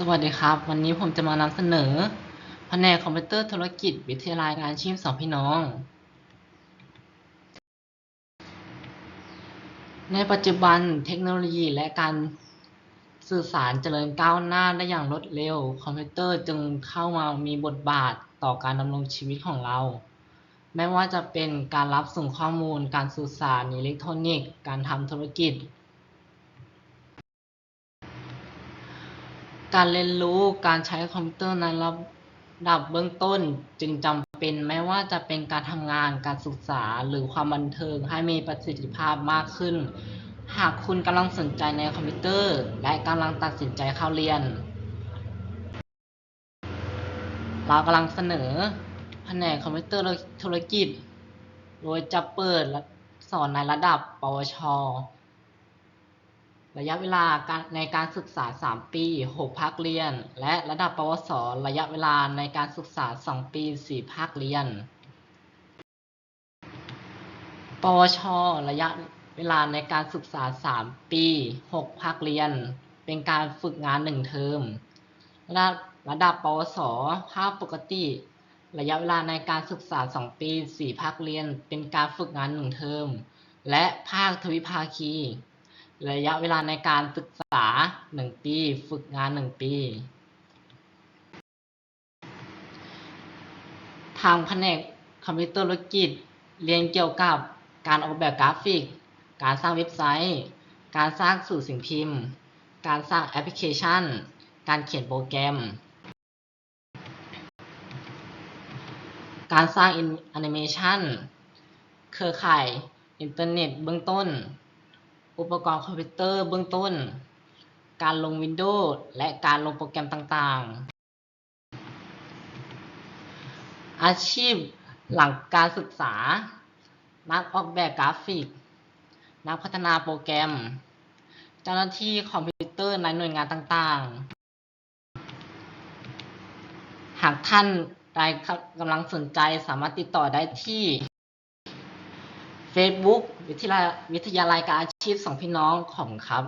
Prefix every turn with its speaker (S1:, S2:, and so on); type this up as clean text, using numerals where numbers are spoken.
S1: สวัสดีครับวันนี้ผมจะมานำเสนอแผนกคอมพิวเตอร์ธุรกิจวิทยาลัยการอาชีพสองพี่น้อง ในปัจจุบันเทคโนโลยีและการสื่อสารเจริญก้าวหน้าได้อย่างรวดเร็วคอมพิวเตอร์จึงเข้ามามีบทบาทต่อการดำรงชีวิตของเราไม่ว่าจะเป็นการรับส่งข้อมูลการสื่อสารอิเล็กทรอนิกส์การทำธุรกิจการเรียนรู้การใช้คอมพิวเตอร์ในระดับเบื้องต้นจึงจำเป็นไม่ว่าจะเป็นการทำงานการศึกษาหรือความบันเทิงให้มีประสิทธิภาพมากขึ้นหากคุณกำลังสนใจในคอมพิวเตอร์และกำลังตัดสินใจเข้าเรียนเรากำลังเสนอแผนกคอมพิวเตอร์ธุรกิจโดยจะเปิดสอนในระดับปวชระยะเวลาในการศึกษา3ปี6ภาคเรียนและระดับปวสระยะเวลาในการศึกษา2ปี4ภาคเรียนปวชระยะเวลาในการศึกษา3ปี6ภาคเรียนเป็นการฝึกงาน1เทอมระดับปวสภาคปกติระยะเวลาในการศึกษา2ปี4ภาคเรียนเป็นการฝึกงาน1เทอมและภาคทวิภาคีระยะเวลาในการศึกษา1ปีฝึกงาน1ปีทางแผนกคอมพิวเตอร์ธุรกิจเรียนเกี่ยวกับการออกแบบกราฟิกการสร้างเว็บไซต์การสร้างสื่อสิ่งพิมพ์การสร้างแอปพลิเคชันการเขียนโปรแกรมการสร้างแอนิเมชันเครือข่ายอินเทอร์เน็ตเบื้องต้นอุปกรณ์คอมพิวเตอร์เบื้องต้นการลง Windows และการลงโปรแกรมต่างๆอาชีพหลังการศึกษานักออกแบบกราฟิกนักพัฒนาโปรแกรมเจ้าหน้าที่คอมพิวเตอร์ในหน่วยงานต่างๆหากท่านใดกำลังสนใจสามารถติดต่อได้ที่ Facebook วิทยาลัยการอาชีพสองพี่น้องของครับ